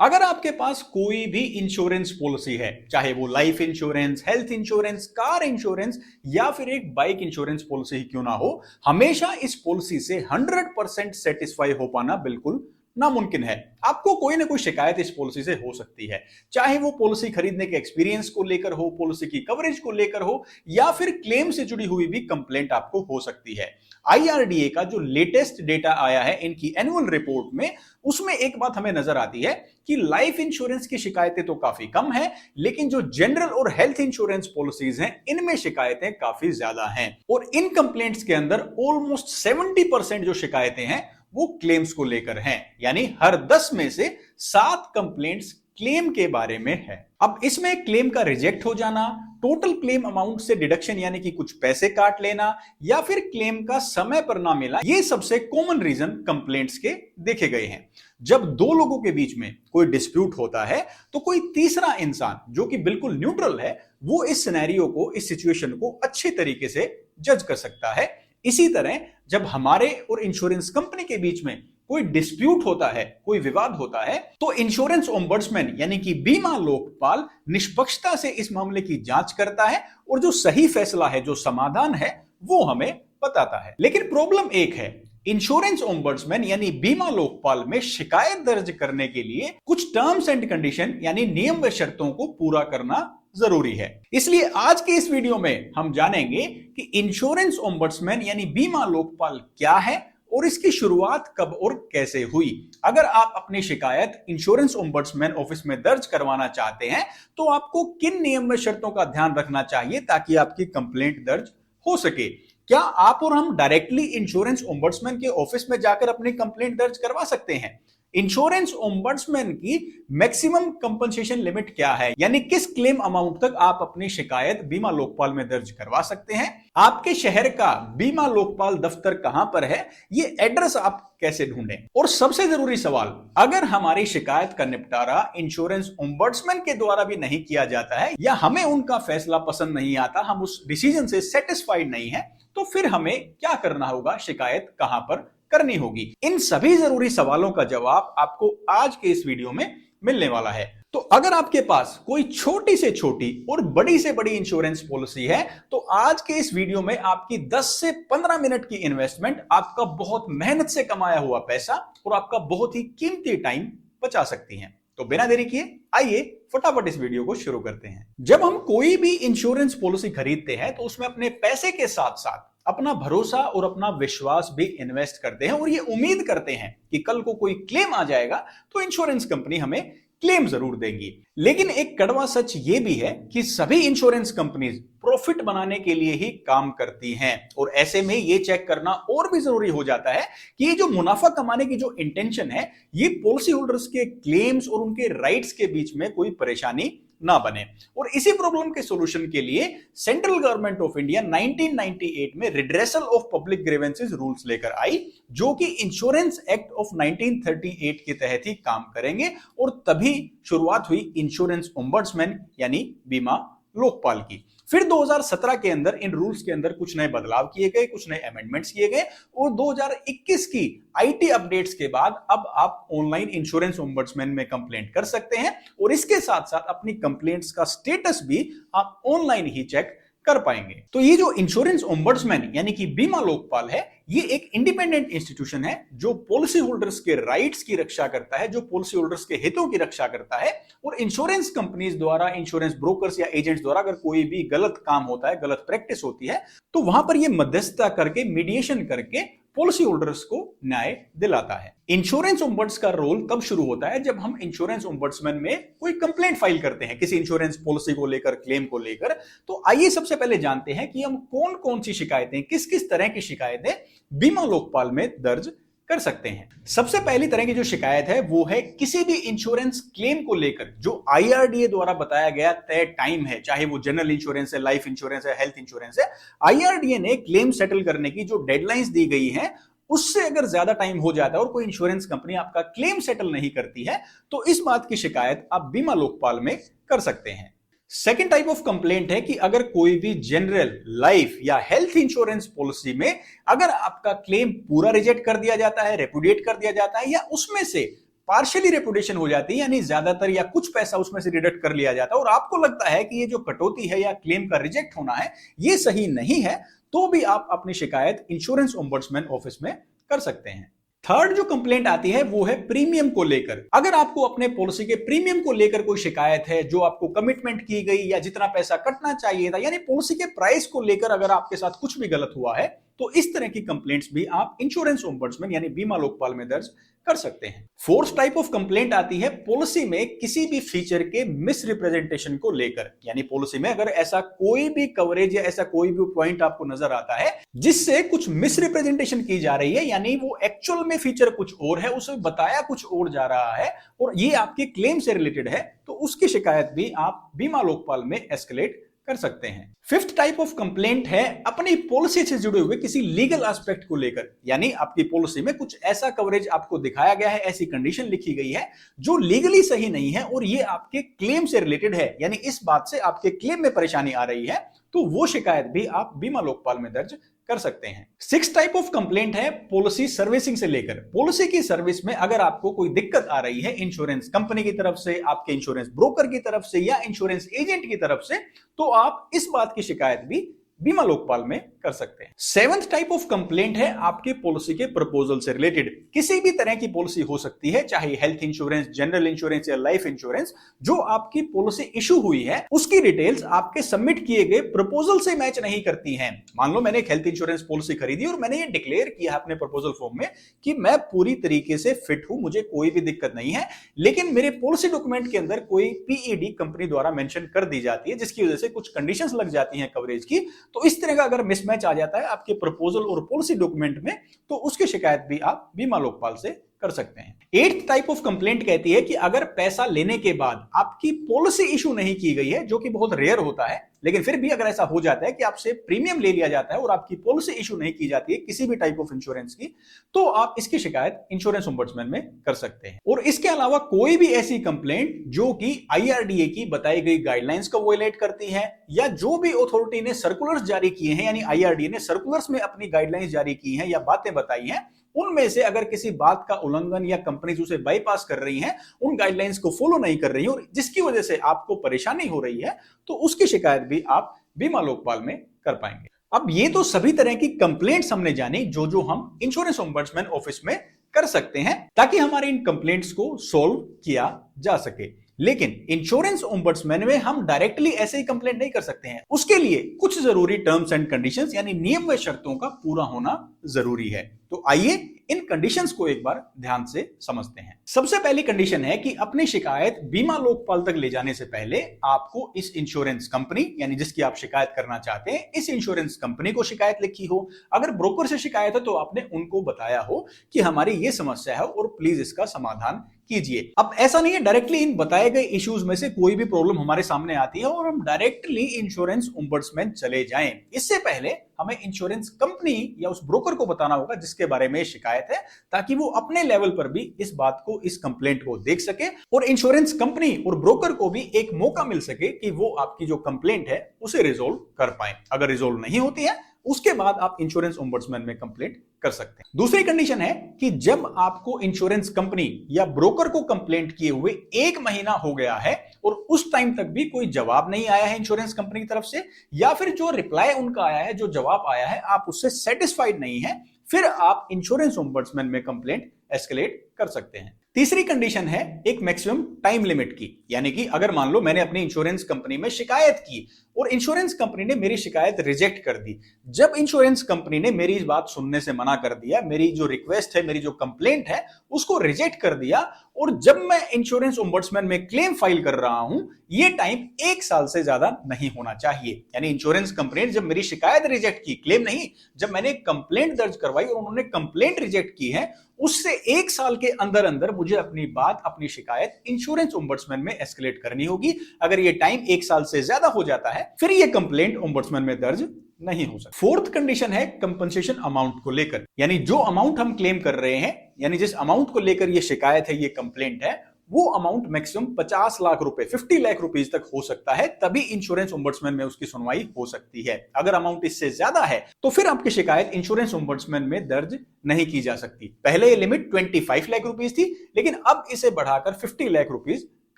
अगर आपके पास कोई भी इंश्योरेंस पॉलिसी है, चाहे वो life insurance, health insurance, car insurance या फिर एक बाइक इंश्योरेंस पॉलिसी ही क्यों ना हो, हमेशा इस पॉलिसी से 100% सेटिस्फाई हो पाना बिल्कुल नामुमकिन है। आपको कोई ना कोई शिकायत इस पॉलिसी से हो सकती है, चाहे वो पॉलिसी खरीदने के एक्सपीरियंस को लेकर हो, पॉलिसी की कवरेज को लेकर हो या फिर क्लेम से जुड़ी हुई भी कंप्लेंट आपको हो सकती है। आईआरडीए का जो लेटेस्ट डेटा आया है इनकी एनुअल रिपोर्ट में, उसमें एक बात हमें नजर आती है कि लाइफ इंश्योरेंस की शिकायतें तो काफी कम है, लेकिन जो जनरल और हेल्थ इंश्योरेंस पॉलिसीज हैं इनमें शिकायतें काफी ज्यादा हैं। और इन कंप्लेंट्स के अंदर ऑलमोस्ट 70% जो शिकायतें हैं वो क्लेम्स को लेकर हैं, यानी हर 10 में से 7 कंप्लेंट्स क्लेम के बारे में है। अब इसमें क्लेम का रिजेक्ट हो जाना, टोटल क्लेम अमाउंट से डिडक्शन यानी कि कुछ पैसे काट लेना या फिर क्लेम का समय पर ना मिला, ये सबसे कॉमन रीजन कंप्लेंट्स के देखे गए हैं। जब दो लोगों के बीच में कोई डिस्प्यूट होता है तो कोई तीसरा इंसान जो कि बिल्कुल न्यूट्रल है, वो इस सिनेरियो को, इस सिचुएशन को अच्छे तरीके से जज कर सकता है। इसी तरह जब हमारे और इंश्योरेंस कंपनी के बीच में कोई डिस्प्यूट होता है, कोई विवाद होता है, तो इंश्योरेंस ओम्बड्समैन यानी कि बीमा लोकपाल निष्पक्षता से इस मामले की जांच करता है और जो सही फैसला है, जो समाधान है, वो हमें बताता है। लेकिन प्रॉब्लम एक है, इंश्योरेंस ओम्बड्समैन यानी बीमा लोकपाल में शिकायत दर्ज करने के लिए कुछ टर्म्स एंड कंडीशन यानी नियम व शर्तों को पूरा करना जरूरी है। इसलिए आज के इस वीडियो में हम जानेंगे कि इंश्योरेंस ओम्बड्समैन यानी बीमा लोकपाल क्या है और इसकी शुरुआत कब और कैसे हुई। अगर आप अपनी शिकायत इंश्योरेंस ओम्बड्समैन ऑफिस में दर्ज करवाना चाहते हैं तो आपको किन नियम व शर्तों का ध्यान रखना चाहिए ताकि आपकी कंप्लेंट दर्ज हो सके। क्या आप और हम डायरेक्टली इंश्योरेंस ओम्बड्समैन के ऑफिस में जाकर अपनी कंप्लेंट दर्ज करवा सकते हैं? इंश्योरेंस ओम्बड्समैन की मैक्सिमम कंपनसेशन लिमिट क्या है, यानी किस क्लेम अमाउंट तक आप अपनी शिकायत बीमा लोकपाल में दर्ज करवा सकते हैं? आपके शहर का बीमा लोकपाल दफ्तर कहां पर है, ये एड्रेस आप कैसे ढूंढें? और सबसे जरूरी सवाल, अगर हमारी शिकायत का निपटारा इंश्योरेंस ओम्बड्समैन के द्वारा भी नहीं किया जाता है या हमें उनका फैसला पसंद नहीं आता, हम उस डिसीजन से सेटिस्फाइड नहीं है, तो फिर हमें क्या करना होगा, शिकायत कहां पर करनी होगी? इन सभी जरूरी सवालों का जवाब आपको आज के इस वीडियो में मिलने वाला है। तो अगर आपके पास कोई छोटी से छोटी और बड़ी से बड़ी इंश्योरेंस पॉलिसी है तो आज के इस वीडियो में आपकी 10 से 15 मिनट की इन्वेस्टमेंट आपका बहुत मेहनत से कमाया हुआ पैसा और आपका बहुत ही कीमती टाइम बचा सकती है। तो बिना देरी किए आइए फटाफट इस वीडियो को शुरू करते हैं। जब हम कोई भी इंश्योरेंस पॉलिसी खरीदते हैं तो उसमें अपने पैसे के साथ साथ अपना भरोसा और अपना विश्वास भी इन्वेस्ट करते हैं और ये उम्मीद करते हैं कि कल को कोई क्लेम आ जाएगा तो इंश्योरेंस कंपनी हमें क्लेम जरूर देंगी। लेकिन एक कड़वा सच ये भी है कि सभी इंश्योरेंस कंपनीज प्रॉफिट बनाने के लिए ही काम करती हैं और ऐसे में ये चेक करना और भी जरूरी हो जाता है कि ये जो मुनाफा कमाने की जो इंटेंशन है, ये पॉलिसी होल्डर्स के क्लेम्स और उनके राइट्स के बीच में कोई परेशानी ना बने। और इसी प्रॉब्लम के सॉल्यूशन के लिए सेंट्रल गवर्नमेंट ऑफ इंडिया 1998 में redressal of public grievances rules लेकर आई, जो कि इंश्योरेंस एक्ट ऑफ 1938 के तहत ही काम करेंगे और तभी शुरुआत हुई इंश्योरेंस ओम्बड्समैन यानी बीमा लोकपाल की। फिर 2017 के अंदर इन रूल्स के अंदर कुछ नए बदलाव किए गए, कुछ नए अमेंडमेंट्स किए गए और 2021 की आईटी अपडेट्स के बाद अब आप ऑनलाइन इंश्योरेंस ओम्बड्समैन में कंप्लेंट कर सकते हैं और इसके साथ साथ अपनी कंप्लेंट्स का स्टेटस भी आप ऑनलाइन ही चेक कर पाएंगे। तो ये जो इंश्योरेंस ओम्बड्समैन यानी कि बीमा लोकपाल है, ये एक इंडिपेंडेंट इंस्टीट्यूशन है जो पॉलिसी होल्डर्स के राइट्स की रक्षा करता है, जो पॉलिसी होल्डर्स के हितों की रक्षा करता है। और इंश्योरेंस कंपनीज द्वारा, इंश्योरेंस ब्रोकर्स या एजेंट्स द्वारा अगर कोई भी गलत काम होता है, गलत प्रैक्टिस होती है, तो वहां पर ये मध्यस्थता करके, मीडिएशन करके पॉलिसी होल्डर्स को न्याय दिलाता है। इंश्योरेंस ओम्बड्स का रोल तब शुरू होता है जब हम इंश्योरेंस ओम्बड्समैन में कोई कंप्लेंट फाइल करते हैं किसी इंश्योरेंस पॉलिसी को लेकर, क्लेम को लेकर। तो आइए सबसे पहले जानते हैं कि हम कौन कौन सी शिकायतें, किस किस तरह की शिकायतें बीमा लोकपाल में दर्ज कर सकते हैं। सबसे पहली तरह की जो शिकायत है वो है किसी भी इंश्योरेंस क्लेम को लेकर जो आईआरडीए द्वारा बताया गया तय टाइम है, चाहे वो जनरल इंश्योरेंस है, लाइफ इंश्योरेंस है, हेल्थ इंश्योरेंस है, आईआरडीए ने क्लेम सेटल करने की जो डेडलाइंस दी गई है उससे अगर ज्यादा टाइम हो जाता है और कोई इंश्योरेंस कंपनी आपका क्लेम सेटल नहीं करती है तो इस बात की शिकायत आप बीमा लोकपाल में कर सकते हैं। सेकेंड टाइप ऑफ कंप्लेंट है कि अगर कोई भी जनरल, लाइफ या हेल्थ इंश्योरेंस पॉलिसी में अगर आपका क्लेम पूरा रिजेक्ट कर दिया जाता है, रेपुडिएट कर दिया जाता है या उसमें से पार्शियली रेपुटेशन हो जाती है, यानी ज्यादातर या कुछ पैसा उसमें से डिडक्ट कर लिया जाता है और आपको लगता है कि ये जो कटौती है या क्लेम का रिजेक्ट होना है ये सही नहीं है, तो भी आप अपनी शिकायत इंश्योरेंस ओम्बड्समैन ऑफिस में कर सकते हैं। थर्ड जो कंप्लेंट आती है वो है प्रीमियम को लेकर। अगर आपको अपने पॉलिसी के प्रीमियम को लेकर कोई शिकायत है, जो आपको कमिटमेंट की गई या जितना पैसा कटना चाहिए था, यानी पॉलिसी के प्राइस को लेकर अगर आपके साथ कुछ भी गलत हुआ है, तो इस तरह की कंप्लेंट्स भी आप इंश्योरेंस ओम्बड्समैन यानी बीमा लोकपाल में दर्ज कर सकते हैं। फोर्थ टाइप ऑफ कंप्लेंट आती है पॉलिसी में किसी भी फीचर के मिस रिप्रेजेंटेशन को लेकर, यानी पॉलिसी में अगर ऐसा कोई भी कवरेज या ऐसा कोई भी पॉइंट आपको नजर आता है जिससे कुछ मिस रिप्रेजेंटेशन की जा रही है, यानी वो एक्चुअल में फीचर कुछ और है, उसे बताया कुछ और जा रहा है और ये आपके क्लेम से रिलेटेड है, तो उसकी शिकायत भी आप बीमा लोकपाल में एस्केलेट कर सकते हैं। फिफ्थ टाइप ऑफ कंप्लेंट है अपनी पॉलिसी से जुड़े हुए किसी लीगल एस्पेक्ट को लेकर, यानी आपकी पॉलिसी में कुछ ऐसा कवरेज आपको दिखाया गया है, ऐसी कंडीशन लिखी गई है जो लीगली सही नहीं है और ये आपके क्लेम से रिलेटेड है, यानी इस बात से आपके क्लेम में परेशानी आ रही है, तो वो शिकायत भी आप बीमा लोकपाल में दर्ज कर सकते हैं। सिक्स टाइप ऑफ कंप्लेंट है पॉलिसी सर्विसिंग से लेकर। पॉलिसी की सर्विस में अगर आपको कोई दिक्कत आ रही है इंश्योरेंस कंपनी की तरफ से, आपके इंश्योरेंस ब्रोकर की तरफ से या इंश्योरेंस एजेंट की तरफ से, तो आप इस बात की शिकायत भी बीमा लोकपाल में कर सकते हैं। सेवंथ टाइप ऑफ कंप्लेंट है आपके पॉलिसी के प्रपोजल से रिलेटेड। किसी भी तरह की पॉलिसी हो सकती है, चाहे हेल्थ इंश्योरेंस, जनरल इंश्योरेंस या लाइफ इंश्योरेंस, जो आपकी पॉलिसी इशू हुई है उसकी डिटेल्स आपके सबमिट किए गए प्रपोजल से मैच नहीं करती हैं। मान लो मैंने एक हेल्थ इंश्योरेंस पॉलिसी खरीदी और मैंने ये डिक्लेयर किया अपने प्रपोजल फॉर्म में कि मैं पूरी तरीके से फिट हूं, मुझे कोई भी दिक्कत नहीं है, लेकिन मेरे पॉलिसी डॉक्यूमेंट के अंदर कोई पीईडी कंपनी द्वारा मेंशन कर दी जाती है जिसकी वजह से कुछ कंडीशंस लग जाती हैं कवरेज की, तो इस तरह का अगर मिसमैच आ जाता है आपके प्रपोजल और पॉलिसी डॉक्यूमेंट में, तो उसकी शिकायत भी आप बीमा लोकपाल से कर सकते हैं। एट्थ टाइप ऑफ कंप्लेंट कहती है कि अगर पैसा लेने के बाद आपकी पॉलिसी इशू नहीं की गई है, जो कि बहुत रेयर होता है, लेकिन फिर भी अगर ऐसा हो जाता है कि आपसे प्रीमियम ले लिया जाता है और आपकी पॉलिसी इशू नहीं की जाती है किसी भी टाइप ऑफ इंश्योरेंस की, तो आप इसकी शिकायत इंश्योरेंस ओम्बड्समैन में कर सकते हैं। और इसके अलावा कोई भी ऐसी कंप्लेंट जो कि आईआरडीए की बताई गई गाइडलाइंस को वॉयलेट करती है, या जो भी अथॉरिटी ने सर्कुलर्स जारी किए हैं, यानी आईआरडीए ने सर्कुलर्स में अपनी गाइडलाइंस जारी की हैं या बातें बताई हैं, उनमें से अगर किसी बात का उल्लंघन या कंपनीज उसे बाईपास कर रही हैं, उन गाइडलाइंस को फॉलो नहीं कर रही हैं और जिसकी वजह से आपको परेशानी हो रही है, तो उसकी शिकायत भी आप बीमा लोकपाल में कर पाएंगे। अब ये तो सभी तरह की कंप्लेंट्स हमने जानी जो हम इंश्योरेंस ओम्बड्समैन ऑफिस में कर सकते हैं ताकि हमारे इन कंप्लेंट्स को सॉल्व किया जा सके। लेकिन इंश्योरेंस ओम्बड्समैन में हम डायरेक्टली ऐसे ही कंप्लेंट नहीं कर सकते हैं, उसके लिए कुछ जरूरी टर्म्स एंड कंडीशंस यानी नियम व शर्तों का पूरा होना जरूरी है। तो आइए इन कंडीशंस को एक बार ध्यान से समझते हैं। सबसे पहली कंडीशन है कि अपनी शिकायत बीमा लोकपाल तक ले जाने से पहले आपको इस इंश्योरेंस कंपनी यानी जिसकी आप शिकायत करना चाहते हैं, इस इंश्योरेंस कंपनी को शिकायत लिखी हो। अगर ब्रोकर से शिकायत है तो आपने उनको बताया हो कि हमारी ये समस्या है और प्लीज इसका समाधान कीजिए। अब ऐसा नहीं है डायरेक्टली इन बताए गए इश्यूज में से कोई भी प्रॉब्लम हमारे सामने आती है और हम डायरेक्टली इंश्योरेंस ओम्बड्समैन चले जाएं। इससे पहले हमें इंश्योरेंस कंपनी या उस ब्रोकर को बताना होगा जिसके बारे में शिकायत है, ताकि वो अपने लेवल पर भी इस बात को, इस कंप्लेंट को देख सके और इंश्योरेंस कंपनी और ब्रोकर को भी एक मौका मिल सके कि वो आपकी जो कंप्लेंट है उसे रिजोल्व कर पाए। अगर रिजोल्व नहीं होती है उसके बाद आप इंश्योरेंस ओम्बड्समैन में कंप्लेंट कर सकते हैं। दूसरी कंडीशन है कि जब आपको इंश्योरेंस कंपनी या ब्रोकर को कंप्लेंट किए हुए 1 महीना हो गया है और उस टाइम तक भी कोई जवाब नहीं आया है इंश्योरेंस कंपनी की तरफ से, या फिर जो रिप्लाई उनका आया है, जो जवाब आया है, आप उससे सेटिस्फाइड नहीं है, फिर आप इंश्योरेंस ओम्बड्समैन में कंप्लेंट एस्केलेट कर सकते हैं। तीसरी कंडीशन है एक मैक्सिमम टाइम लिमिट की, यानी कि अगर मान लो मैंने अपनी इंश्योरेंस कंपनी में शिकायत की और इंश्योरेंस कंपनी ने मेरी शिकायत रिजेक्ट कर दी। जब इंश्योरेंस कंपनी ने मेरी इस बात सुनने से मना कर दिया, मेरी जो रिक्वेस्ट है, मेरी जो कंप्लेंट है उसको रिजेक्ट कर दिया, और जब मैं इंश्योरेंस ओम्बड्समैन में क्लेम फाइल कर रहा हूं, ये टाइम 1 साल से ज्यादा नहीं होना चाहिए। यानी इंश्योरेंस कंपनी ने जब मेरी शिकायत रिजेक्ट की, क्लेम नहीं, जब मैंने कंप्लेंट दर्ज करवाई और उन्होंने कंप्लेंट रिजेक्ट की है, उससे 1 साल के अंदर अंदर मुझे अपनी बात, अपनी शिकायत इंश्योरेंस ओम्बड्समैन में एस्केलेट करनी होगी। अगर ये टाइम 1 साल से ज्यादा हो जाता है फिर ये कंप्लेंट ओम्बड्समैन में दर्ज नहीं हो सकती। फोर्थ कंडीशन है कंपनसेशन अमाउंट को लेकर, यानी जो अमाउंट हम क्लेम कर रहे हैं, यानी जिस अमाउंट को लेकर ये शिकायत है, ये कंप्लेंट है, वो अमाउंट मैक्सिमम 50 लाख रुपए 50 लाख रुपीस तक हो सकता है, तभी इंश्योरेंस ओम्बड्समैन में उसकी सुनवाई हो सकती है। अगर अमाउंट इससे ज्यादा है तो फिर आपकी शिकायत इंश्योरेंस ओम्बड्समैन में दर्ज नहीं की जा सकती। पहले ये लिमिट 25 लाख रुपीस थी, लेकिन अब इसे बढ़ाकर 50 लाख रुपीस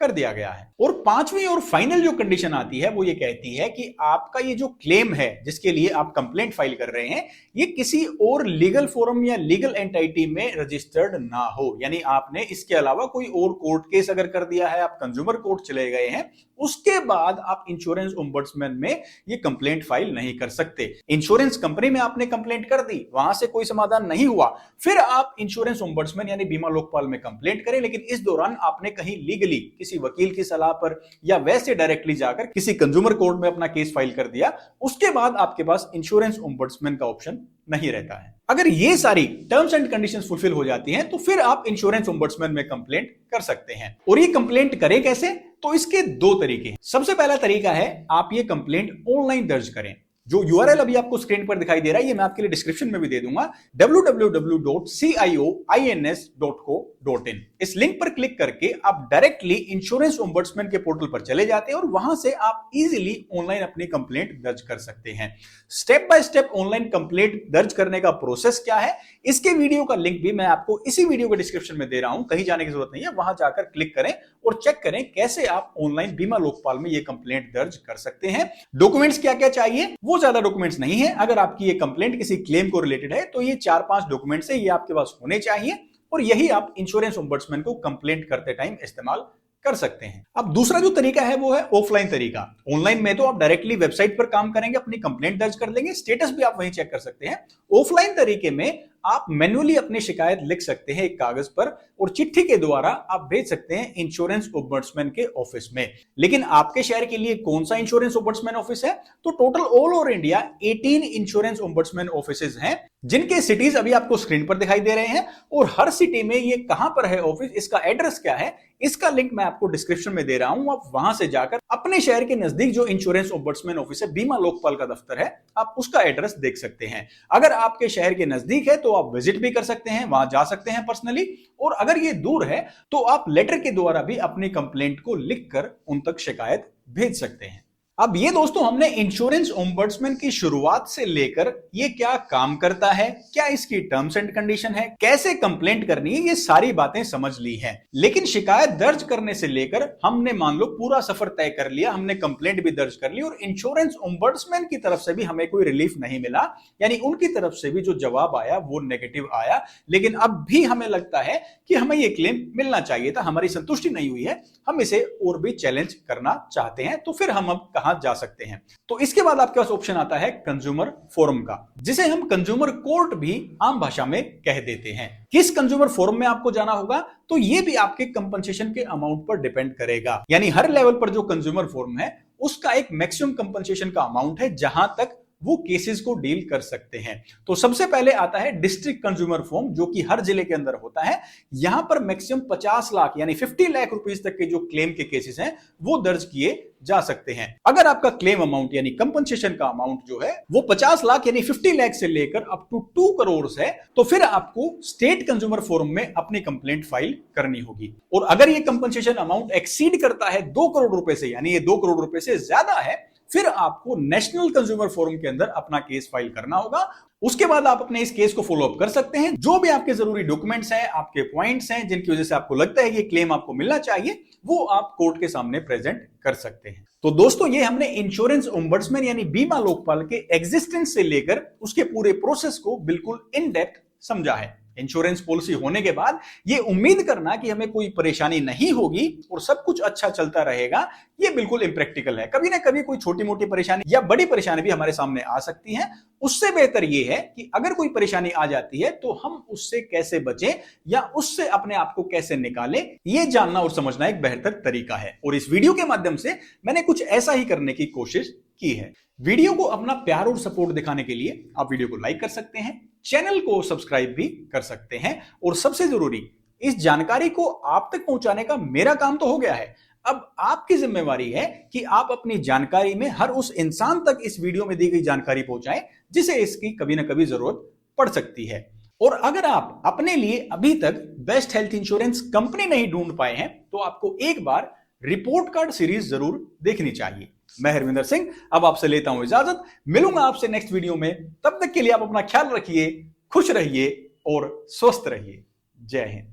कर दिया गया है। और पांचवी और फाइनल जो कंडीशन आती है वो ये कहती है कि आपका ये जो क्लेम है जिसके लिए आप कंप्लेंट फाइल कर रहे हैं, ये किसी और लीगल फोरम या लीगल एंटिटी में रजिस्टर्ड ना हो। यानी आपने इसके अलावा कोई और कोर्ट केस अगर कर दिया है, आप कंज्यूमर कोर्ट चले गए हैं, उसके बाद आप इंश्योरेंस ओम्बड्समैन में ये कंप्लेंट फाइल नहीं कर सकते। इंश्योरेंस कंपनी में आपने कंप्लेंट कर दी, वहां से कोई समाधान नहीं हुआ, फिर आप इंश्योरेंस ओम्बड्समैन यानी बीमा लोकपाल में कंप्लेंट करें, लेकिन इस दौरान आपने कहीं लीगली किसी वकील की सलाह पर या वैसे डायरेक्टली जाकर किसी कंज्यूमर कोर्ट में अपना केस फाइल कर दिया, उसके बाद आपके पास इंश्योरेंस ओम्बड्समैन का ऑप्शन नहीं रहता है। अगर ये सारी टर्म्स एंड कंडीशंस फुलफिल हो जाती हैं तो फिर आप इंश्योरेंस ओम्बड्समैन में कंप्लेंट कर सकते हैं। और ये कंप्लेंट करें कैसे? तो इसके दो तरीके हैं। सबसे पहला तरीका है आप ये कंप्लेंट ऑनलाइन दर्ज करें। जो यूआरएल अभी आपको स्क्रीन पर दिखाई दे रहा है, ये मैं आपके लिए डिस्क्रिप्शन में भी दे दूंगा, www.cioins.co.in। इस लिंक पर क्लिक करके आप डायरेक्टली इंश्योरेंस ओम्बड्समैन के पोर्टल पर चले जाते हैं और वहां से आप इजीली ऑनलाइन अपनी कंप्लेंट दर्ज कर सकते हैं। Step by step online complaint दर्ज करने का प्रोसेस क्या है, इसके वीडियो का लिंक भी मैं आपको इसी वीडियो के डिस्क्रिप्शन में दे रहा हूं, कहीं जाने की जरूरत नहीं है। वहां जाकर क्लिक करें और चेक करें कैसे आप ऑनलाइन बीमा लोकपाल में ये कंप्लेंट दर्ज कर सकते हैं। डॉक्यूमेंट्स क्या क्या चाहिए, वो ज्यादा डॉक्यूमेंट्स नहीं है। अगर आपकी ये कंप्लेंट किसी क्लेम को रिलेटेड है तो ये 4-5 डॉक्यूमेंट्स है, ये आपके पास होने चाहिए और यही आप इंश्योरेंस ओम्बड्समैन को कंप्लेंट करते टाइम इस्तेमाल कर सकते हैं। अब दूसरा जो तरीका है वो है ऑफलाइन तरीका। ऑनलाइन में तो आप डायरेक्टली वेबसाइट पर काम करेंगे, अपनी कंप्लेंट दर्ज कर लेंगे, स्टेटस भी आप वहीं चेक कर सकते हैं। ऑफलाइन तरीके में आप मैन्युअली अपनी शिकायत लिख सकते हैं एक कागज पर और चिट्ठी के द्वारा आप भेज सकते हैं इंश्योरेंस ओम्बड्समैन के ऑफिस में। लेकिन आपके शहर के लिए कौन सा इंश्योरेंस ओम्बड्समैन ऑफिस है? तो total all over India 18 insurance ombudsman offices हैं, जिनके सिटीज अभी आपको स्क्रीन पर दिखाई दे रहे हैं। और हर सिटी में ये कहां पर है ऑफिस, इसका एड्रेस क्या है, इसका लिंक मैं आपको डिस्क्रिप्शन में दे रहा हूं। आप वहां से जाकर अपने शहर के नजदीक जो इंश्योरेंस ओम्बड्समैन ऑफिस है, बीमा लोकपाल का दफ्तर है, आप उसका एड्रेस देख सकते हैं। अगर आपके शहर के नजदीक है तो आप विजिट भी कर सकते हैं, वहां जा सकते हैं पर्सनली। और अगर ये दूर है तो आप लेटर के द्वारा भी अपनी कंप्लेंट को लिखकर उन तक शिकायत भेज सकते हैं। अब ये दोस्तों हमने इंश्योरेंस ओम्बड्समैन की शुरुआत से लेकर ये क्या काम करता है, क्या इसकी टर्म्स एंड कंडीशन है, कैसे कंप्लेंट करनी है, ये सारी बातें समझ ली हैं। लेकिन शिकायत दर्ज करने से लेकर हमने मान लो पूरा सफर तय कर लिया, हमने कंप्लेंट भी दर्ज कर ली और इंश्योरेंस ओम्बड्समैन की तरफ से भी हमें कोई रिलीफ नहीं मिला, यानी उनकी तरफ से भी जो जवाब आया वो नेगेटिव आया। लेकिन अब भी हमें लगता है कि हमें ये क्लेम मिलना चाहिए था, हमारी संतुष्टि नहीं हुई है, हम इसे और भी चैलेंज करना चाहते हैं, तो फिर हम अब कहां जा सकते हैं? तो इसके बाद आपके पास ऑप्शन आता है कंज्यूमर फोरम का, जिसे हम कंज्यूमर कोर्ट भी आम भाषा में कह देते हैं। किस कंज्यूमर फोरम में आपको जाना होगा? तो ये भी आपके कंपनसेशन के अमाउंट पर डिपेंड करेगा। यानी हर लेवल पर जो कंज्यूमर फोरम है उसका एक मैक्सिमम कंपनसेशन का अमाउंट है जहां तक वो केसेस को डील कर सकते हैं। तो सबसे पहले आता है डिस्ट्रिक्ट कंज्यूमर फोरम, जो कि हर जिले के अंदर होता है। यहां पर मैक्सिमम 50 लाख यानी 50 लाख रुपीस तक के जो क्लेम के केसेस हैं वो दर्ज किए जा सकते हैं। अगर आपका क्लेम अमाउंट यानी कंपनसेशन का अमाउंट जो है वो 50 लाख यानी 50 लाख से लेकर अप टू 2 करोड़ है, तो फिर आपको स्टेट कंज्यूमर फोरम में अपनी कंप्लेंट फाइल करनी होगी। और अगर ये कंपनसेशन अमाउंट एक्सीड करता है 2 करोड़ रुपए से, यानी ये 2 करोड़ रुपए से ज्यादा है, फिर आपको नेशनल कंज्यूमर फोरम के अंदर अपना केस फाइल करना होगा। उसके बाद आप अपने इस केस को फॉलो अप कर सकते हैं। जो भी आपके जरूरी डॉक्यूमेंट्स हैं, आपके पॉइंट्स हैं जिनकी वजह से आपको लगता है कि क्लेम आपको मिलना चाहिए, वो आप कोर्ट के सामने प्रेजेंट कर सकते हैं। तो दोस्तों ये हमने इंश्योरेंस ओम्बड्समैन यानी बीमा लोकपाल के एग्जिस्टेंस से लेकर उसके पूरे प्रोसेस को बिल्कुल इन डेप्थ समझा है। इंश्योरेंस पॉलिसी होने के बाद ये उम्मीद करना कि हमें कोई परेशानी नहीं होगी और सब कुछ अच्छा चलता रहेगा, ये बिल्कुल इम्प्रैक्टिकल है। कभी ना कभी कोई छोटी मोटी परेशानी या बड़ी परेशानी भी हमारे सामने आ सकती है। उससे बेहतर ये है कि अगर कोई परेशानी आ जाती है तो हम उससे कैसे बचें या उससे अपने आप को कैसे निकालें, ये जानना और समझना एक बेहतर तरीका है। और इस वीडियो के माध्यम से मैंने कुछ ऐसा ही करने की कोशिश की है। वीडियो को अपना प्यार और सपोर्ट दिखाने के लिए आप वीडियो को लाइक कर सकते हैं, चैनल को सब्सक्राइब भी कर सकते हैं और सबसे जरूरी, इस जानकारी को आप तक पहुंचाने का मेरा काम तो हो गया है। अब आपकी जिम्मेवारी है कि आप अपनी जानकारी में हर उस इंसान तक इस वीडियो में दी गई जानकारी पहुंचाएं जिसे इसकी कभी ना कभी जरूरत पड़ सकती है। और अगर आप अपने लिए अभी तक बेस्ट हेल्थ इंश्योरेंस कंपनी नहीं ढूंढ पाए हैं तो आपको एक बार रिपोर्ट कार्ड सीरीज जरूर देखनी चाहिए। मैं हरविंदर सिंह अब आपसे लेता हूं इजाजत, मिलूंगा आपसे नेक्स्ट वीडियो में। तब तक के लिए आप अपना ख्याल रखिए, खुश रहिए और स्वस्थ रहिए। जय हिंद।